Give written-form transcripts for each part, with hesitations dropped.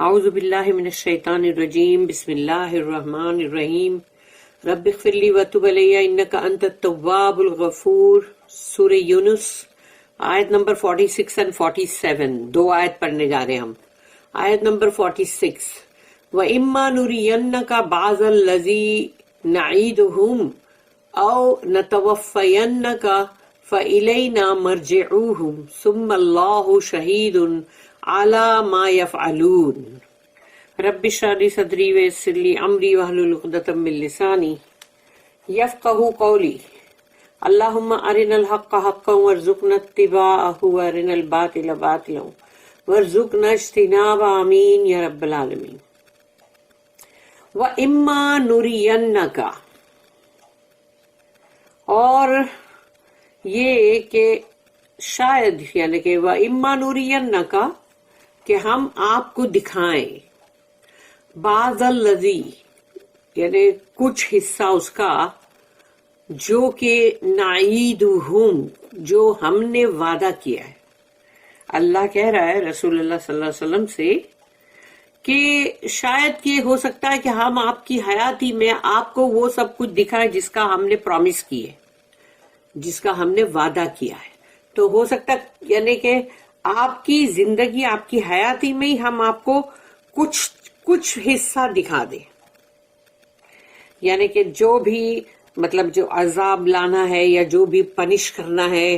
اعوذ باللہ من الشیطان الرجیم بسم اللہ الرحمن الرحیم رب اغفر لی وتب علی انک انت التواب الغفور. سورہ یونس آیت نمبر 46 and 47 دو آیت پڑھنے جا رہے ہیں ہم. آیت نمبر 46 وَإِمَّا نُرِيَنَّكَ بَعْضَ الَّذِي نَعِيدُهُمْ أَوْ نَتَوَفَّيَنَّكَ فَإِلَيْنَا مَرْجِعُوهُمْ ثُمَّ اللَّهُ شَهِيدٌ عَلَى مَا يَفْعَلُونَ. رب اشرح لي صدري ويسر لي أمري واحلل عقدة من لساني يفقهوا قولي. اللهم أرنا الحق حقا وارزقنا اتباعه وأرنا الباطل باطلا وارزقنا اجتنابه آمین یا رب العالمین. وَإِمَّا نُرِيَنَّكَ، اور یہ کہ شاید یعنی کہ وَإِمَّا نُرِيَنَّكَ کہ ہم آپ کو دکھائیں بعض الذی یعنی کچھ حصہ اس کا جو کہ نعیدہم جو ہم نے وعدہ کیا ہے. اللہ کہہ رہا ہے رسول اللہ صلی اللہ علیہ وسلم سے کہ شاید کہ ہو سکتا ہے کہ ہم آپ کی حیاتی میں آپ کو وہ سب کچھ دکھائے جس کا ہم نے پرومس کی ہے، جس کا ہم نے وعدہ کیا ہے. تو ہو سکتا ہے یعنی کہ آپ کی زندگی آپ کی حیاتی میں ہی ہم آپ کو کچھ حصہ دکھا دیں، یعنی کہ جو بھی مطلب جو عذاب لانا ہے یا جو بھی پنش کرنا ہے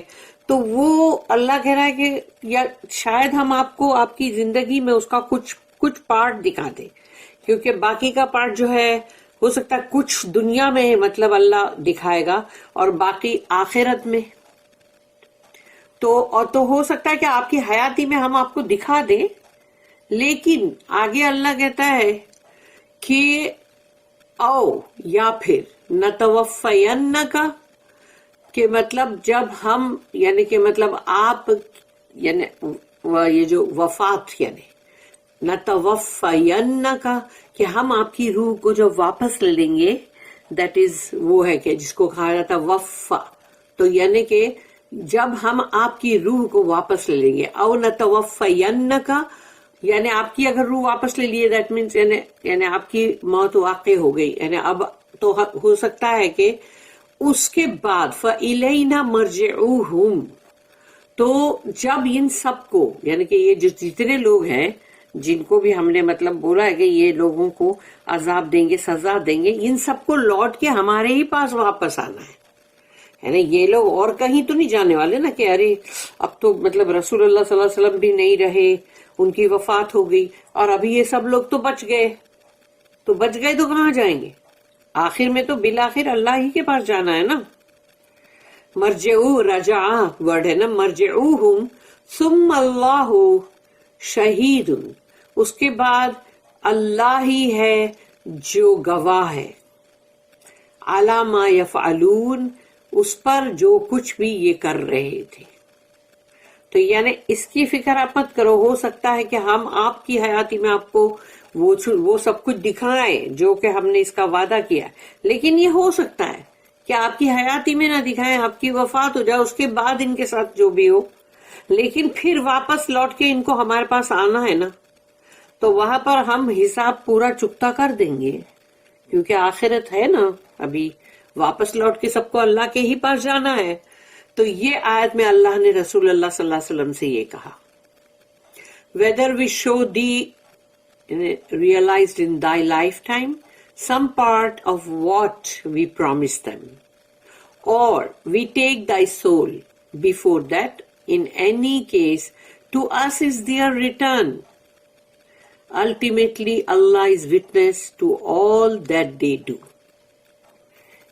تو وہ اللہ کہہ رہا ہے کہ یا شاید ہم آپ کو آپ کی زندگی میں اس کا کچھ پارٹ دکھا دیں، کیونکہ باقی کا پارٹ جو ہے ہو سکتا ہے کچھ دنیا میں مطلب اللہ دکھائے گا اور باقی آخرت میں. تو ہو سکتا ہے کہ آپ کی حیاتی میں ہم آپ کو دکھا دیں، لیکن آگے اللہ کہتا ہے کہ او یا پھر نتوفینکا کہ مطلب جب ہم یعنی کہ مطلب آپ یعنی یہ جو وفات یعنی نتوفینکا کہ ہم آپ کی روح کو جو واپس لے لیں گے، دیٹ از وہ ہے کہ جس کو کہا جاتا وفا. تو یعنی کہ جب ہم آپ کی روح کو واپس لے لیں گے، او نتوفینکا یعنی آپ کی اگر روح واپس لے لیے دیٹ مینس یعنی آپ کی موت واقع ہو گئی، یعنی اب تو ہو سکتا ہے کہ اس کے بعد فَإِلَيْنَا مَرْجِعُوهُمْ تو جب ان سب کو یعنی کہ یہ جو جتنے لوگ ہیں جن کو بھی ہم نے مطلب بولا ہے کہ یہ لوگوں کو عذاب دیں گے سزا دیں گے، ان سب کو لوٹ کے ہمارے ہی پاس واپس آنا ہے. یعنی یہ لوگ اور کہیں تو نہیں جانے والے نا کہ ارے اب تو مطلب رسول اللہ صلی اللہ علیہ وسلم بھی نہیں رہے، ان کی وفات ہو گئی اور ابھی یہ سب لوگ تو بچ گئے تو کہاں جائیں گے؟ آخر میں تو بالآخر اللہ ہی کے پاس جانا ہے نا. مرجعو رجع ورڈ ہے نا، مرجعوہم ثم اللہ شہید، اس کے بعد اللہ ہی ہے جو گواہ ہے، علی ما یفعلون اس پر جو کچھ بھی یہ کر رہے تھے. تو یعنی اس کی فکر آپ مت کرو، ہو سکتا ہے کہ ہم آپ کی حیاتی میں آپ کو وہ سب کچھ دکھائیں جو کہ ہم نے اس کا وعدہ کیا، لیکن یہ ہو سکتا ہے کہ آپ کی حیاتی میں نہ دکھائیں، آپ کی وفات ہو جائے اس کے بعد ان کے ساتھ جو بھی ہو، لیکن پھر واپس لوٹ کے ان کو ہمارے پاس آنا ہے نا، تو وہاں پر ہم حساب پورا چکتا کر دیں گے، کیونکہ آخرت ہے نا، ابھی واپس لوٹ کے سب کو اللہ کے ہی پاس جانا ہے. تو یہ آیت میں اللہ نے رسول اللہ صلی اللہ علیہ وسلم سے یہ کہا whether we show thee realized in thy lifetime some part of what we promised them, or we take thy soul before that, in any case to us is their return. Ultimately Allah is witness to all that they do.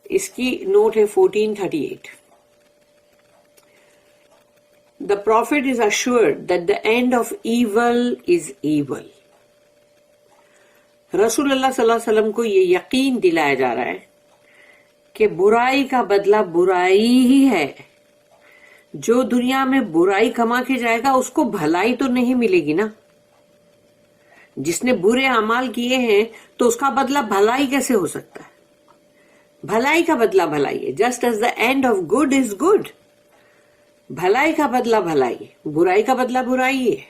اس کی note ہے 1438. The Prophet is assured that the end of evil is evil. رسول اللہ صلی اللہ علیہ وسلم کو یہ یقین دلایا جا رہا ہے کہ برائی کا بدلہ برائی ہی ہے. جو دنیا میں برائی کما کے جائے گا اس کو بھلائی تو نہیں ملے گی نا. جس نے برے اعمال کیے ہیں تو اس کا بدلہ بھلائی کیسے ہو سکتا ہے؟ بھلائی کا بدلہ بھلائی ہے. Just as the and of good is good. بھلائی کا بدلہ بھلائی ہے، برائی کا بدلہ برائی ہے.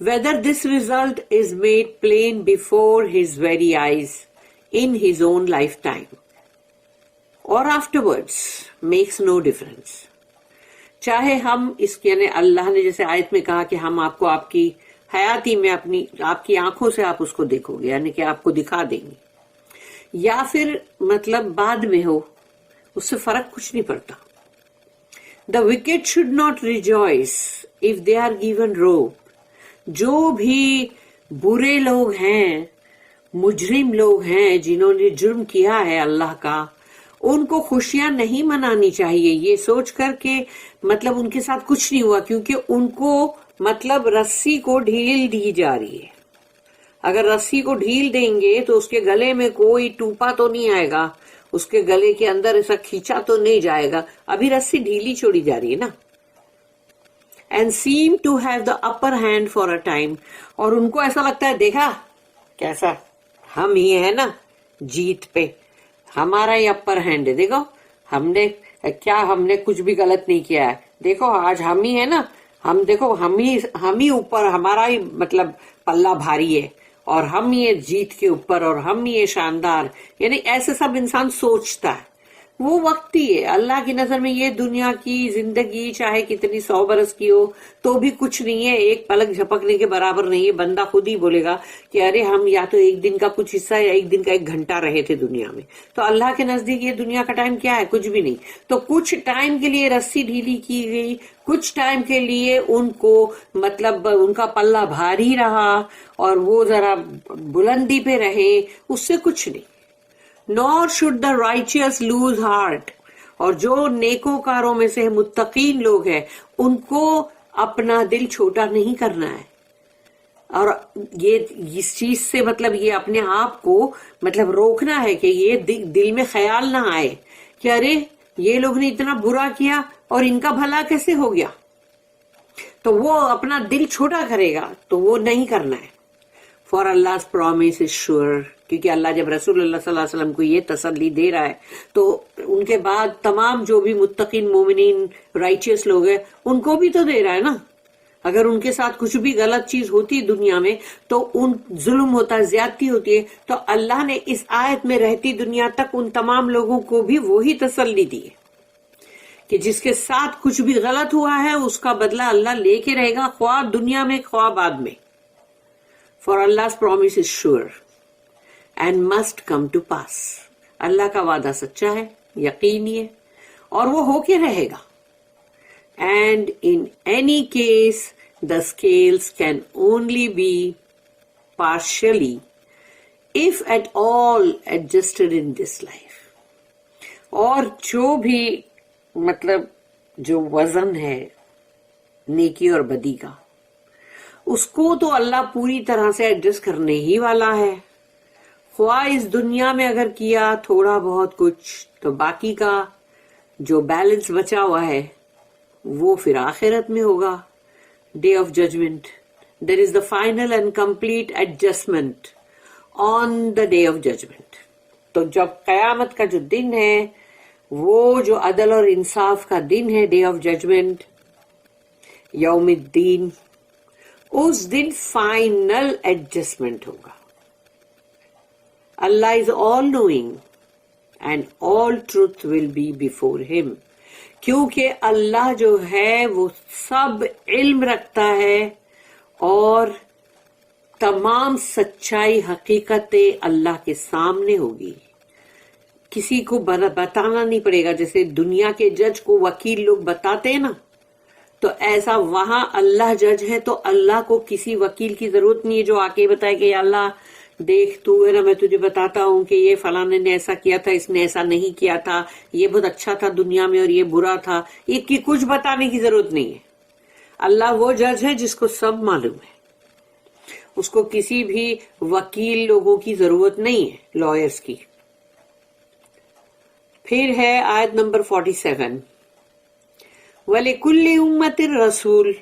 whether this result is made plain before his very eyes in his own lifetime or afterwards makes no difference. چاہے ہم اس یعنی اللہ نے جیسے آیت میں کہا کہ ہم آپ کو آپ کی حیاتی میں آپ کی آنکھوں سے آپ اس کو دیکھو گے، یعنی کہ آپ کو دکھا دیں گے، یا پھر مطلب بعد میں ہو، اس سے فرق کچھ نہیں پڑتا. The wicked should not rejoice if they are given rope. جو بھی برے لوگ ہیں، مجرم لوگ ہیں، جنہوں نے جرم کیا ہے اللہ کا، ان کو خوشیاں نہیں منانی چاہیے یہ سوچ کر کہ مطلب ان کے ساتھ کچھ نہیں ہوا، کیونکہ ان کو مطلب رسی کو ڈھیل دی جا رہی ہے. اگر رسی کو ڈھیل دیں گے تو اس کے گلے میں کوئی ٹوپا تو نہیں آئے گا، اس کے گلے کے اندر ایسا کھینچا تو نہیں جائے گا، ابھی رسی ڈھیلی چھوڑی جا رہی ہے نا. And seem to have the upper hand for a time, اور ان کو ایسا لگتا ہے دیکھا کیسا ہم ہی ہیں نا جیت پہ، ہمارا ہی اپر ہینڈ ہے، دیکھو ہم نے کچھ بھی غلط نہیں کیا ہے، دیکھو آج ہم ہی ہیں نا، ہم ہی اوپر، ہمارا ہی مطلب پلہ بھاری ہے، اور ہم یہ جیت کے اوپر، اور ہم یہ شاندار، یعنی ایسے سب انسان سوچتا ہے. وہ وقت ہی ہے، اللہ کی نظر میں یہ دنیا کی زندگی چاہے کتنی 100 برس کی ہو تو بھی کچھ نہیں ہے، ایک پلک جھپکنے کے برابر نہیں ہے. بندہ خود ہی بولے گا کہ ارے ہم یا تو ایک دن کا کچھ حصہ یا ایک دن کا 1 گھنٹہ رہے تھے دنیا میں، تو اللہ کے نزدیک یہ دنیا کا ٹائم کیا ہے؟ کچھ بھی نہیں. تو کچھ ٹائم کے لیے رسی ڈھیلی کی گئی، کچھ ٹائم کے لیے ان کو مطلب ان کا پلہ بھاری رہا اور وہ ذرا بلندی پہ رہے، اس سے کچھ نہیں. Nor should the righteous lose heart. اور جو نیکوکاروں میں سے متقین لوگ ہیں ان کو اپنا دل چھوٹا نہیں کرنا ہے، اور یہ اس چیز سے مطلب یہ اپنے آپ کو مطلب روکنا ہے کہ یہ دل میں خیال نہ آئے کہ ارے یہ لوگ نے اتنا برا کیا اور ان کا بھلا کیسے ہو گیا، تو وہ اپنا دل چھوٹا کرے گا، تو وہ نہیں کرنا ہے. For Allah's promise is sure. کیونکہ اللہ جب رسول اللہ صلی اللہ علیہ وسلم کو یہ تسلی دے رہا ہے تو ان کے بعد تمام جو بھی متقین مومنین رائچیس لوگ ہیں ان کو بھی تو دے رہا ہے نا. اگر ان کے ساتھ کچھ بھی غلط چیز ہوتی دنیا میں تو ان ظلم ہوتا ہے، زیادتی ہوتی ہے، تو اللہ نے اس آیت میں رہتی دنیا تک ان تمام لوگوں کو بھی وہی تسلی دی ہے کہ جس کے ساتھ کچھ بھی غلط ہوا ہے اس کا بدلہ اللہ لے کے رہے گا، خواہ دنیا میں خواہ بعد میں. For Allah's promise is sure and must come to pass. اللہ کا وعدہ سچا ہے، یقینی ہے، اور وہ ہو کے رہے گا. And in any case, the scales can only be partially, if at all, adjusted in this life. اور جو بھی مطلب جو وزن ہے نیکی اور بدی کا، اس کو تو اللہ پوری طرح سے ایڈجسٹ کرنے ہی والا ہے. خواہ اس دنیا میں اگر کیا تھوڑا بہت کچھ، تو باقی کا جو بیلنس بچا ہوا ہے وہ پھر آخرت میں ہوگا، day of judgement. There is the final and complete adjustment on the day of judgement. تو جب قیامت کا جو دن ہے وہ جو عدل اور انصاف کا دن ہے، ڈے آف ججمنٹ، یوم الدین، اس دن فائنل ایڈجسٹمنٹ ہوگا. Allah is all knowing and all truth will be before him. کیونکہ اللہ جو ہے وہ سب علم رکھتا ہے اور تمام سچائی حقیقتیں اللہ کے سامنے ہوگی. کسی کو بتانا نہیں پڑے گا، جیسے دنیا کے جج کو وکیل لوگ بتاتے ہیں نا، تو ایسا وہاں اللہ جج ہے تو اللہ کو کسی وکیل کی ضرورت نہیں ہے جو آ کے بتائے کہ یا اللہ دیکھ تو ہے نا، میں تجھے بتاتا ہوں کہ یہ فلانے نے ایسا کیا تھا، اس نے ایسا نہیں کیا تھا، یہ بہت اچھا تھا دنیا میں اور یہ برا تھا. یہ کی کچھ بتانے کی ضرورت نہیں ہے. اللہ وہ جج ہے جس کو سب معلوم ہے، اس کو کسی بھی وکیل لوگوں کی ضرورت نہیں ہے، لائرز کی. پھر ہے آیت نمبر 47، وَلِكُلِّ أُمَّةٍ رَسُولٌ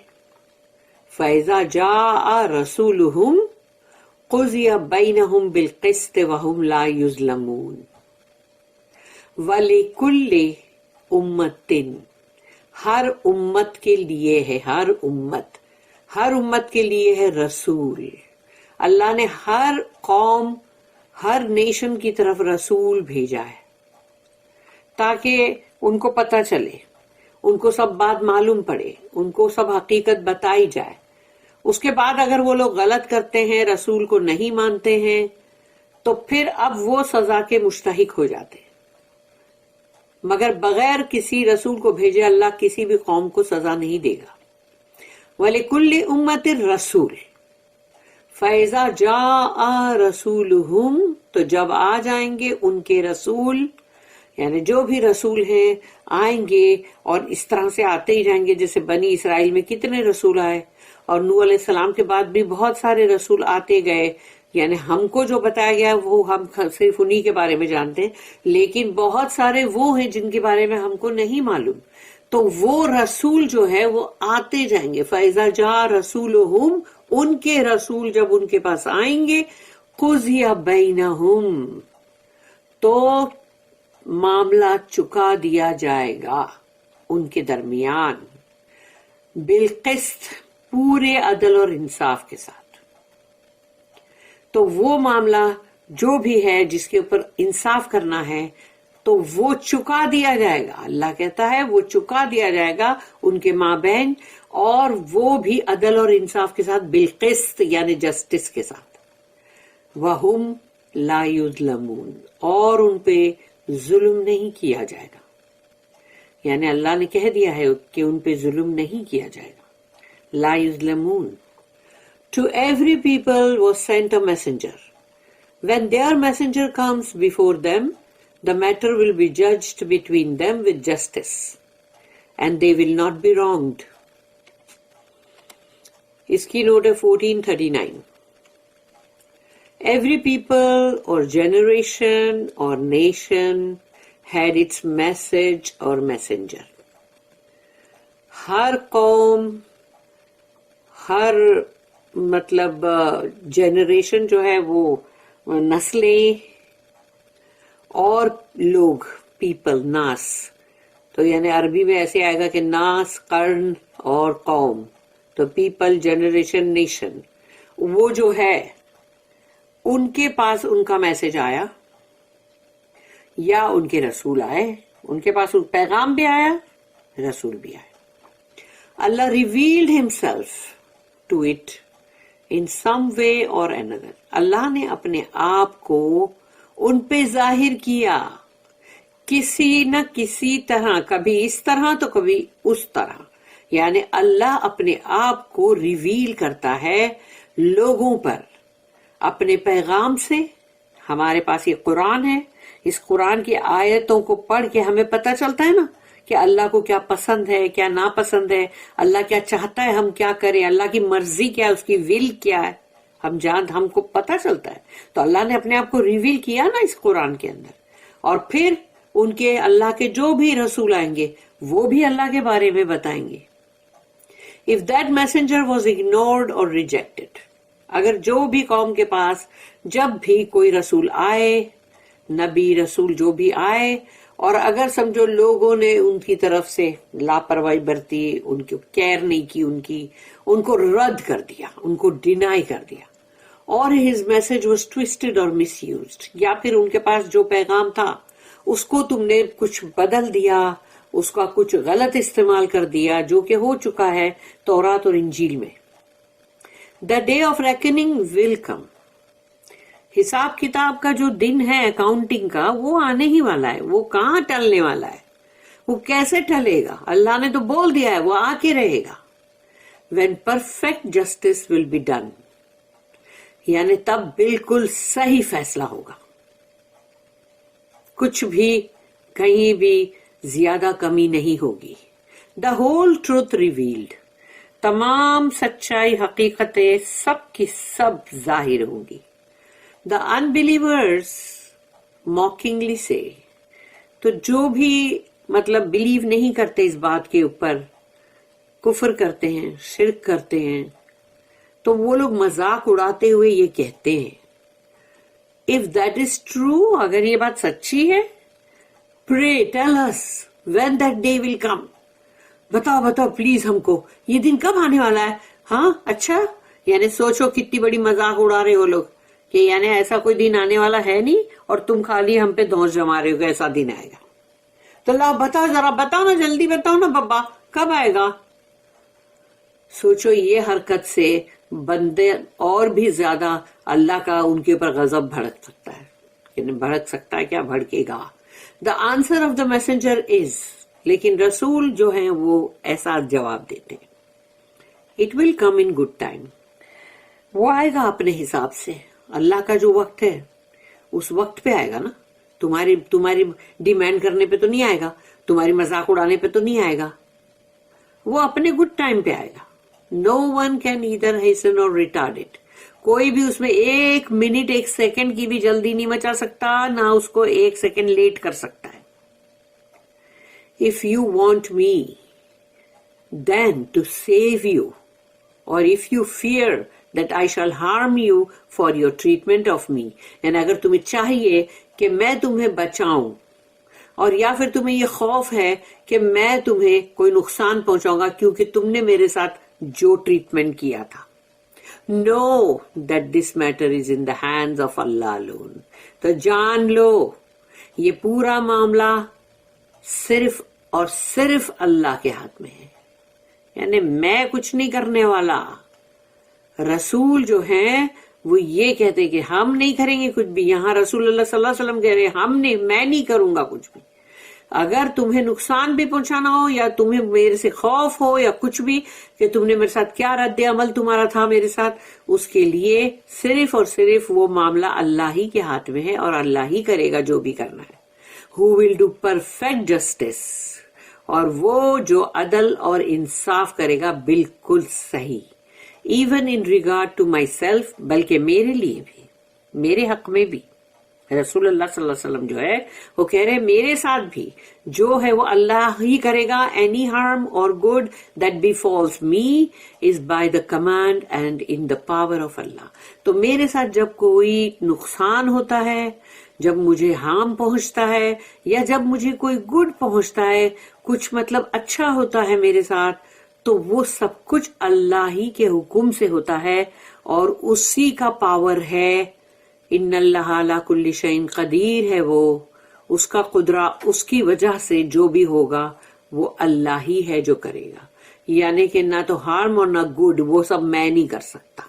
فَإِذَا جَاءَ رَسُولُهُمْ قُضِيَ بَيْنَهُمْ بِالْقِسْطِ وَهُمْ لَا يُظْلَمُونَ. وَلِكُلِّ أُمَّةٍ، ہر امت کے لیے ہے، ہر امت، ہر امت کے لیے ہے رسول. اللہ نے ہر قوم ہر نیشن کی طرف رسول بھیجا ہے تاکہ ان کو پتہ چلے، ان کو سب بات معلوم پڑے، ان کو سب حقیقت بتائی جائے. اس کے بعد اگر وہ لوگ غلط کرتے ہیں، رسول کو نہیں مانتے ہیں، تو پھر اب وہ سزا کے مستحق ہو جاتے ہیں. مگر بغیر کسی رسول کو بھیجے اللہ کسی بھی قوم کو سزا نہیں دے گا. وَلِكُلِّ أُمَّةٍ رَسُولٌ فَإِذَا جَاءَ رَسُولُهُمْ تو جب آ جائیں گے ان کے رسول، یعنی جو بھی رسول ہیں آئیں گے، اور اس طرح سے آتے ہی جائیں گے. جیسے بنی اسرائیل میں کتنے رسول آئے، اور نوح علیہ السلام کے بعد بھی بہت سارے رسول آتے گئے. یعنی ہم کو جو بتایا گیا وہ ہم صرف انہی کے بارے میں جانتے ہیں، لیکن بہت سارے وہ ہیں جن کے بارے میں ہم کو نہیں معلوم. تو وہ رسول جو ہے وہ آتے جائیں گے. فَإِذَا جَاءَ رَسُولُهُمْ ان کے رسول جب ان کے پاس آئیں گے، قُضِيَ بَيْنَهُمْ تو معاملہ چکا دیا جائے گا ان کے درمیان، بالقسط پورے عدل اور انصاف کے ساتھ. تو وہ معاملہ جو بھی ہے جس کے اوپر انصاف کرنا ہے تو وہ چکا دیا جائے گا. اللہ کہتا ہے وہ چکا دیا جائے گا ان کے مابین، اور وہ بھی عدل اور انصاف کے ساتھ، بالقسط یعنی جسٹس کے ساتھ. وَهُمْ لَا يُظْلَمُونَ اور ان پہ ظلم نہیں کیا جائے گا. یعنی اللہ نے کہہ دیا ہے کہ ان پہ ظلم نہیں کیا جائے گا. لا یظلمون. To every people was sent a messenger. When their messenger comes before them, the matter will be judged between them with justice, and they will not be wronged. اس کی نوٹ ہے 1439. Every people or generation or nation had its message or messenger. ہر قوم، ہر مطلب generation جو ہے وہ نسلیں اور لوگ، پیپل، ناس. تو یعنی عربی میں ایسے آئے گا کہ ناس، قرن اور قوم. تو پیپل، جنریشن، نیشن، وہ جو ہے ان کے پاس ان کا میسج آیا یا ان کے رسول آئے. ان کے پاس پیغام بھی آیا، رسول بھی آئے. اللہ revealed himself to it in some way or another. اللہ نے اپنے آپ کو ان پہ ظاہر کیا کسی نہ کسی طرح، کبھی اس طرح تو کبھی اس طرح. یعنی اللہ اپنے آپ کو ریویل کرتا ہے لوگوں پر اپنے پیغام سے. ہمارے پاس یہ قرآن ہے، اس قرآن کی آیتوں کو پڑھ کے ہمیں پتہ چلتا ہے نا کہ اللہ کو کیا پسند ہے، کیا ناپسند ہے، اللہ کیا چاہتا ہے ہم کیا کریں، اللہ کی مرضی کیا ہے، اس کی ول کیا ہے، ہم کو پتہ چلتا ہے. تو اللہ نے اپنے آپ کو ریویل کیا نا اس قرآن کے اندر. اور پھر ان کے اللہ کے جو بھی رسول آئیں گے وہ بھی اللہ کے بارے میں بتائیں گے. If that messenger was ignored or rejected, اگر جو بھی قوم کے پاس جب بھی کوئی رسول آئے، نبی رسول جو بھی آئے، اور اگر سمجھو لوگوں نے ان کی طرف سے لاپرواہی برتی، ان کی کیئر نہیں کی، ان کو رد کر دیا، ان کو ڈینائی کر دیا، اور his message was twisted or misused، یا پھر ان کے پاس جو پیغام تھا اس کو تم نے کچھ بدل دیا، اس کا کچھ غلط استعمال کر دیا، جو کہ ہو چکا ہے تورات اور انجیل میں. The day of reckoning will come. حساب کتاب کا جو دن ہے اکاؤنٹنگ کا، وہ آنے ہی والا ہے. وہ کہاں ٹلنے والا ہے، وہ کیسے ٹلے گا؟ اللہ نے تو بول دیا ہے وہ آ کے رہے گا. When perfect justice will be done، یعنی تب بالکل صحیح فیصلہ ہوگا، کچھ بھی کہیں بھی زیادہ کمی نہیں ہوگی. The whole truth revealed، تمام سچائی، حقیقتیں سب کی سب ظاہر ہوں گی. The unbelievers mockingly say، تو جو بھی مطلب بلیو نہیں کرتے اس بات کے اوپر، کفر کرتے ہیں، شرک کرتے ہیں، تو وہ لوگ مذاق اڑاتے ہوئے یہ کہتے ہیں، if that is true، اگر یہ بات سچی ہے، pray tell us when that day will come، بتاؤ پلیز ہم کو یہ دن کب آنے والا ہے. ہاں اچھا، یعنی سوچو کتنی بڑی مذاق اڑا رہے ہو لوگ کہ یعنی ایسا کوئی دن آنے والا ہے نہیں اور تم خالی ہم پہ دھونس جما رہے ہو کہ ایسا دن آئے گا. تو لا بتاؤ، ذرا بتاؤ نا، جلدی بتاؤ نا بابا، کب آئے گا؟ سوچو یہ حرکت سے بندے اور بھی زیادہ اللہ کا ان کے اوپر غضب بھڑک سکتا ہے. یعنی بھڑک سکتا ہے کیا، بھڑکے گا. The answer of the messenger is, لیکن رسول جو ہیں وہ ایسا جواب دیتے ہیں. It will come in good time, وہ آئے گا اپنے حساب سے. اللہ کا جو وقت ہے اس وقت پہ آئے گا نا. تمہاری ڈیمانڈ کرنے پہ تو نہیں آئے گا، تمہاری مذاق اڑانے پہ تو نہیں آئے گا. وہ اپنے گڈ ٹائم پہ آئے گا. نو ون کین ایدر ہیسن اور ریٹارڈ اٹ. کوئی بھی اس میں ایک منٹ ایک سیکنڈ کی بھی جلدی نہیں مچا سکتا، نہ اس کو ایک سیکنڈ لیٹ کر سکتا ہے. If you want me then to save you, or if you fear that I shall harm you for your treatment of me, and اگر تمہیں چاہیے کہ میں تمہیں بچاؤں اور یا پھر تمہیں یہ خوف ہے کہ میں تمہیں کوئی نقصان پہنچاؤں گا کیونکہ تم نے میرے ساتھ جو ٹریٹمنٹ کیا تھا. Know that this matter is in the hands of Allah alone. تو جان لو یہ پورا معاملہ صرف اور صرف اللہ کے ہاتھ میں ہے. یعنی میں کچھ نہیں کرنے والا. رسول جو ہیں وہ یہ کہتے کہ ہم نہیں کریں گے کچھ بھی. یہاں رسول اللہ صلی اللہ علیہ وسلم کہہ رہے ہیں میں نہیں کروں گا کچھ بھی. اگر تمہیں نقصان بھی پہنچانا ہو یا تمہیں میرے سے خوف ہو یا کچھ بھی کہ تم نے میرے ساتھ کیا رد عمل تمہارا تھا میرے ساتھ، اس کے لیے صرف اور صرف وہ معاملہ اللہ ہی کے ہاتھ میں ہے اور اللہ ہی کرے گا جو بھی کرنا ہے. Who will do perfect justice، اور وہ جو عدل اور انصاف کرے گا بالکل صحیح. Even in regard to myself, بلکہ میرے لیے بھی، میرے حق میں بھی. رسول اللہ صلی اللہ علیہ وسلم جو ہے وہ کہہ رہے میرے ساتھ بھی جو ہے وہ اللہ ہی کرے گا. Any harm or good that befalls me is by the command and in the power of Allah. تو میرے ساتھ جب کوئی نقصان ہوتا ہے، جب مجھے ہارم پہنچتا ہے، یا جب مجھے کوئی گڈ پہنچتا ہے، کچھ مطلب اچھا ہوتا ہے میرے ساتھ، تو وہ سب کچھ اللہ ہی کے حکم سے ہوتا ہے اور اسی کا پاور ہے. ان اللہ علی کل شیء قدیر ہے، وہ اس کا قدرت، اس کی وجہ سے جو بھی ہوگا وہ اللہ ہی ہے جو کرے گا. یعنی کہ نہ تو ہارم اور نہ گڈ، وہ سب میں نہیں کر سکتا.